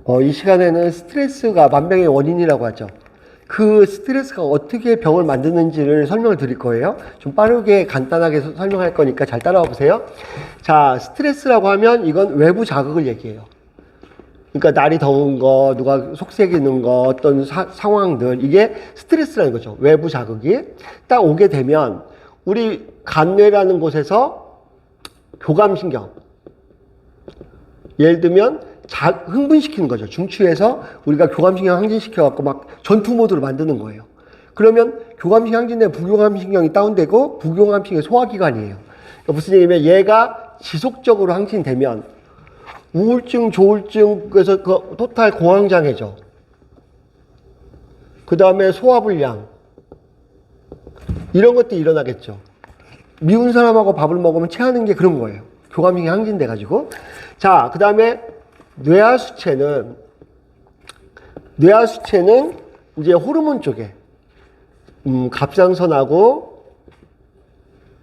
이 시간에는 스트레스가 만병의 원인이라고 하죠. 그 스트레스가 어떻게 병을 만드는지를 설명을 드릴 거예요. 좀 빠르게 간단하게 설명할 거니까 잘 따라와 보세요. 자, 스트레스라고 하면 이건 외부 자극을 얘기해요. 그러니까 날이 더운 거, 누가 속삭이는 거, 어떤 상황들, 이게 스트레스라는 거죠. 외부 자극이 딱 오게 되면 우리 간뇌라는 곳에서 교감신경, 예를 들면 흥분시키는 거죠. 중추에서 우리가 교감신경 항진시켜갖고 막 전투 모드를 만드는 거예요. 그러면 교감신경 항진되면 부교감신경이 다운되고 부교감신경이 소화기관이에요. 그러니까 무슨 얘기냐면 얘가 지속적으로 항진되면 우울증, 조울증, 그래서 그 토탈 공황장애죠. 그 다음에 소화불량. 이런 것들이 일어나겠죠. 미운 사람하고 밥을 먹으면 체하는 게 그런 거예요. 교감신경이 항진돼가지고. 자, 그 다음에 뇌하수체는 이제 호르몬 쪽에, 갑상선하고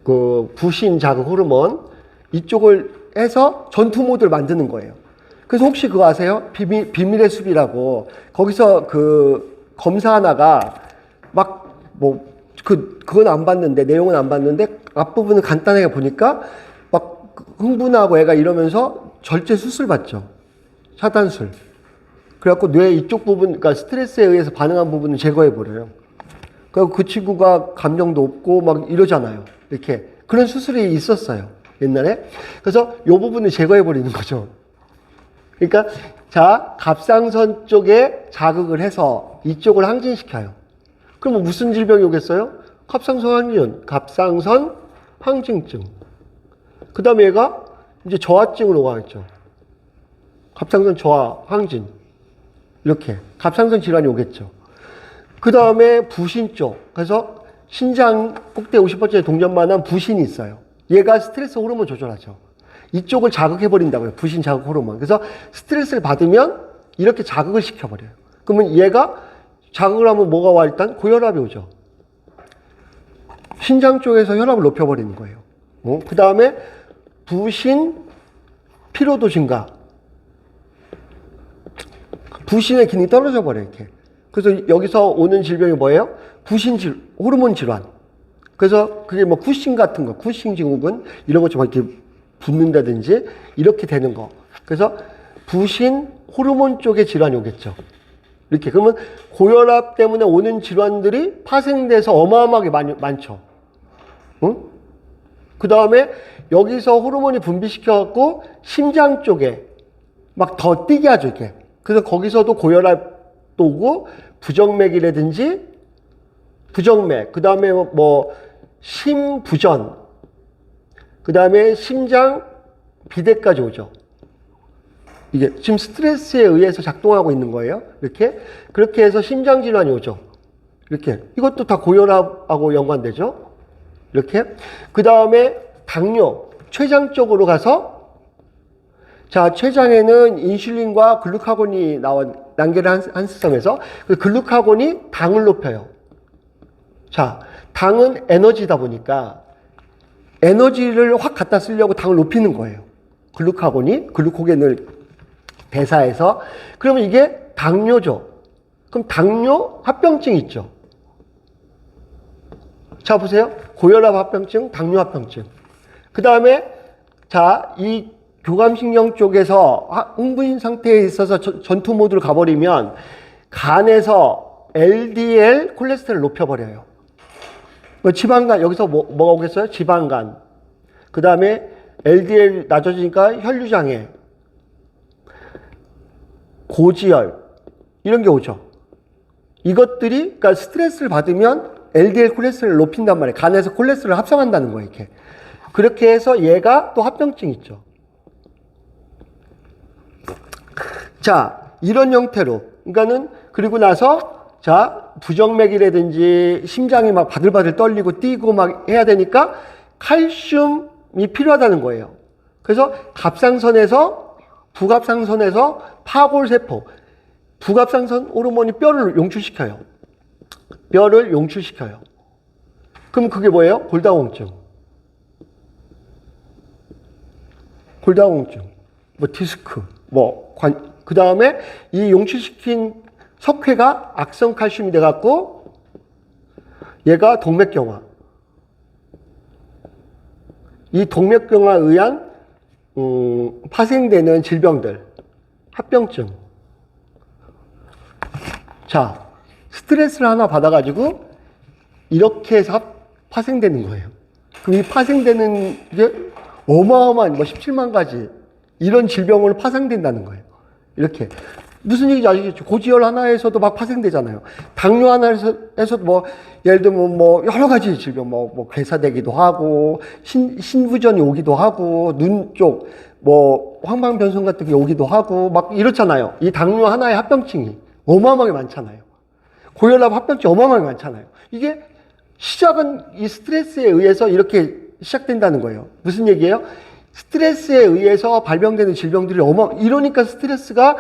그 부신 자극 호르몬 이쪽을 해서 전투 모드를 만드는 거예요. 그래서 혹시 그거 아세요? 비밀의 숲이라고 거기서 그 검사 하나가 막 그건 안 봤는데 내용은 안 봤는데 앞부분을 간단하게 보니까 막 흥분하고 애가 이러면서 절제 수술 받죠. 차단술. 그래갖고 뇌 이쪽 부분, 그러니까 스트레스에 의해서 반응한 부분을 제거해버려요. 그리고 그 친구가 감정도 없고 막 이러잖아요. 이렇게. 그런 수술이 있었어요. 옛날에. 그래서 이 부분을 제거해버리는 거죠. 그러니까, 자, 갑상선 쪽에 자극을 해서 이쪽을 항진시켜요. 그럼 무슨 질병이 오겠어요? 갑상선 항진증. 그 다음에 얘가 이제 저하증으로 가겠죠. 갑상선 저하, 항진. 이렇게. 갑상선 질환이 오겠죠. 그 다음에 부신 쪽. 그래서 신장 꼭대 50% 동전만한 부신이 있어요. 얘가 스트레스 호르몬 조절하죠. 이쪽을 자극해버린다고요. 부신 자극 호르몬. 그래서 스트레스를 받으면 이렇게 자극을 시켜버려요. 그러면 얘가 자극을 하면 뭐가 와? 일단 고혈압이 오죠. 신장 쪽에서 혈압을 높여버리는 거예요. 그 다음에 부신 피로도 증가. 부신의 기능이 떨어져 버려요, 이렇게. 그래서 여기서 오는 질병이 뭐예요? 호르몬 질환. 그래서 그게 뭐 쿠싱 같은 거, 쿠싱 증후군, 이런 것 좀 이렇게 붓는다든지, 이렇게 되는 거. 그래서 부신 호르몬 쪽의 질환이 오겠죠. 이렇게. 그러면 고혈압 때문에 오는 질환들이 파생돼서 어마어마하게 많죠. 응? 그 다음에 여기서 호르몬이 분비시켜갖고 심장 쪽에 막 더 뛰게 하죠, 이렇게. 그래서 거기서도 고혈압도 오고, 부정맥이라든지, 부정맥, 그 다음에 심부전, 그 다음에 심장 비대까지 오죠. 이게 지금 스트레스에 의해서 작동하고 있는 거예요. 이렇게. 그렇게 해서 심장 질환이 오죠. 이렇게. 이것도 다 고혈압하고 연관되죠. 이렇게. 그 다음에 당뇨, 췌장 쪽으로 가서 자, 췌장에는 인슐린과 글루카곤이 난계를 한 시점에서 그 글루카곤이 당을 높여요. 자, 당은 에너지다 보니까 에너지를 확 갖다 쓰려고 당을 높이는 거예요. 글루코겐을 대사해서. 그러면 이게 당뇨죠. 그럼 당뇨 합병증이 있죠. 자, 보세요. 고혈압 합병증, 당뇨 합병증. 그 다음에 자, 이 교감신경 쪽에서 흥분 상태에 있어서 전투 모드로 가버리면 간에서 LDL 콜레스테롤 높여버려요. 지방간, 여기서 뭐가 오겠어요? 지방간. 그 다음에 LDL 낮아지니까 혈류장애, 고지혈, 이런 게 오죠. 이것들이, 그러니까 스트레스를 받으면 LDL 콜레스테롤을 높인단 말이에요. 간에서 콜레스테롤을 합성한다는 거예요, 이렇게. 그렇게 해서 얘가 또 합병증이 있죠. 자, 이런 형태로. 그러니까는, 그리고 나서, 자, 부정맥이라든지 심장이 막 바들바들 떨리고 뛰고 막 해야 되니까 칼슘이 필요하다는 거예요. 그래서 부갑상선에서 파골세포, 부갑상선 호르몬이 뼈를 용출시켜요. 그럼 그게 뭐예요? 골다공증, 디스크, 그 다음에 이 용출시킨 석회가 악성 칼슘이 돼갖고 얘가 동맥경화. 이 동맥경화에 의한 파생되는 질병들, 합병증. 자, 스트레스를 하나 받아가지고 이렇게 해서 파생되는 거예요. 그럼 이 파생되는 게 어마어마한 17만 가지 이런 질병으로 파생된다는 거예요. 이렇게. 무슨 얘기인지 아시겠죠? 고지혈 하나에서도 막 파생되잖아요. 당뇨 하나에서도 뭐, 예를 들면 뭐, 여러 가지 질병, 뭐 괴사되기도 하고, 신부전이 오기도 하고, 눈 쪽, 뭐, 황방변성 같은 게 오기도 하고, 막 이렇잖아요. 이 당뇨 하나의 합병증이 어마어마하게 많잖아요. 고혈압 합병증이 어마어마하게 많잖아요. 이게 시작은 이 스트레스에 의해서 이렇게 시작된다는 거예요. 무슨 얘기예요? 스트레스에 의해서 발병되는 질병들이 이러니까 스트레스가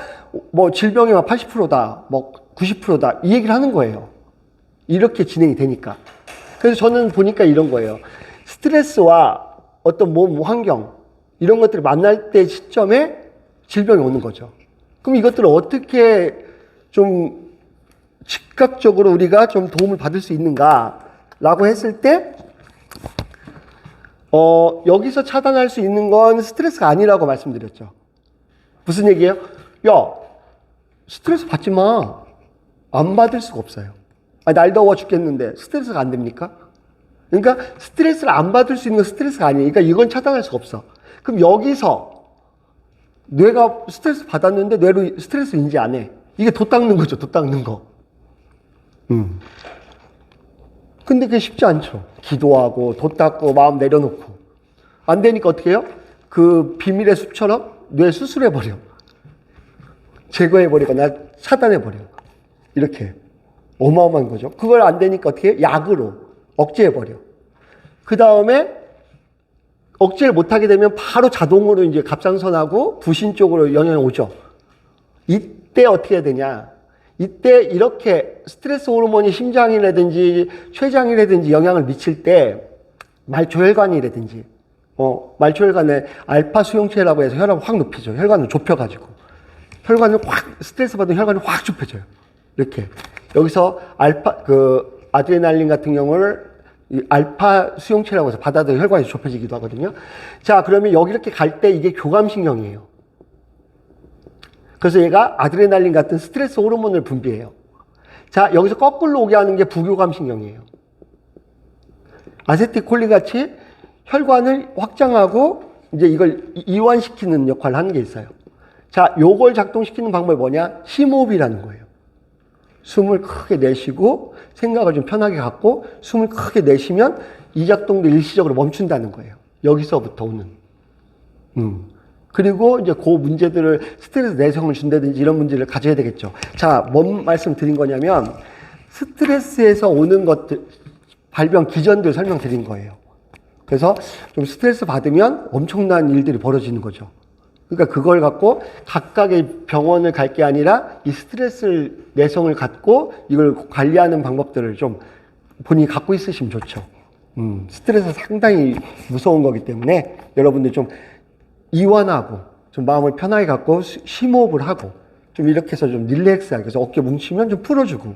뭐 질병이 막 80%다, 뭐 90%다, 이 얘기를 하는 거예요. 이렇게 진행이 되니까. 그래서 저는 보니까 이런 거예요. 스트레스와 어떤 몸 환경, 이런 것들이 만날 때 시점에 질병이 오는 거죠. 그럼 이것들을 어떻게 좀 즉각적으로 우리가 좀 도움을 받을 수 있는가라고 했을 때, 여기서 차단할 수 있는 건 스트레스가 아니라고 말씀드렸죠. 무슨 얘기예요? 야, 스트레스 받지 마. 안 받을 수가 없어요. 날 더워 죽겠는데 스트레스가 안 됩니까? 그러니까 스트레스를 안 받을 수 있는 건 스트레스가 아니에요. 그러니까 이건 차단할 수가 없어. 그럼 여기서 뇌가 스트레스 받았는데 뇌로 스트레스 인지 안 해. 이게 도 닦는 거죠. 도 닦는 거. 근데 그게 쉽지 않죠. 기도하고 도 닦고 마음 내려놓고 안 되니까 어떻게 해요? 그 비밀의 숲처럼 뇌 수술해버려. 제거해버리거나 차단해버려. 이렇게 어마어마한 거죠. 그걸 안 되니까 어떻게 해요? 약으로 억제해버려. 그 다음에 억제를 못하게 되면 바로 자동으로 이제 갑상선하고 부신 쪽으로 영향이 오죠. 이때 어떻게 해야 되냐? 이때 이렇게 스트레스 호르몬이 심장이라든지 췌장이라든지 영향을 미칠 때 말초혈관이라든지 말초혈관에 알파 수용체라고 해서 혈압을 확 높이죠. 혈관을 좁혀가지고 혈관을 확 스트레스 받은 혈관이 확 좁혀져요. 이렇게 여기서 아드레날린 같은 경우를 이 알파 수용체라고 해서 받아들여 혈관이 좁혀지기도 하거든요. 자, 그러면 여기 이렇게 갈 때 이게 교감신경이에요. 그래서 얘가 아드레날린 같은 스트레스 호르몬을 분비해요. 자, 여기서 거꾸로 오게 하는 게 부교감신경이에요. 아세틸콜린 같이 혈관을 확장하고 이제 이걸 이완시키는 역할을 하는 게 있어요. 자, 요걸 작동시키는 방법이 뭐냐? 심호흡이라는 거예요. 숨을 크게 내쉬고 생각을 좀 편하게 갖고 숨을 크게 내쉬면 이 작동도 일시적으로 멈춘다는 거예요. 여기서부터 오는. 그리고 이제 그 문제들을 스트레스 내성을 준다든지 이런 문제를 가져야 되겠죠. 자, 뭔 말씀 드린 거냐면 스트레스에서 오는 것들, 발병 기전들 설명드린 거예요. 그래서 좀 스트레스 받으면 엄청난 일들이 벌어지는 거죠. 그러니까 그걸 갖고 각각의 병원을 갈 게 아니라 이 스트레스 내성을 갖고 이걸 관리하는 방법들을 좀 본인이 갖고 있으시면 좋죠. 스트레스가 상당히 무서운 거기 때문에 여러분들 좀 이완하고 좀 마음을 편하게 갖고 심호흡을 하고 좀 이렇게 해서 좀 릴렉스하게 그래서 어깨 뭉치면 좀 풀어주고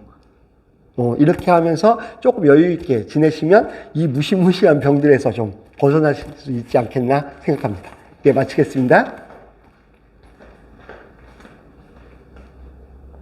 이렇게 하면서 조금 여유 있게 지내시면 이 무시무시한 병들에서 좀 벗어나실 수 있지 않겠나 생각합니다. 네, 마치겠습니다.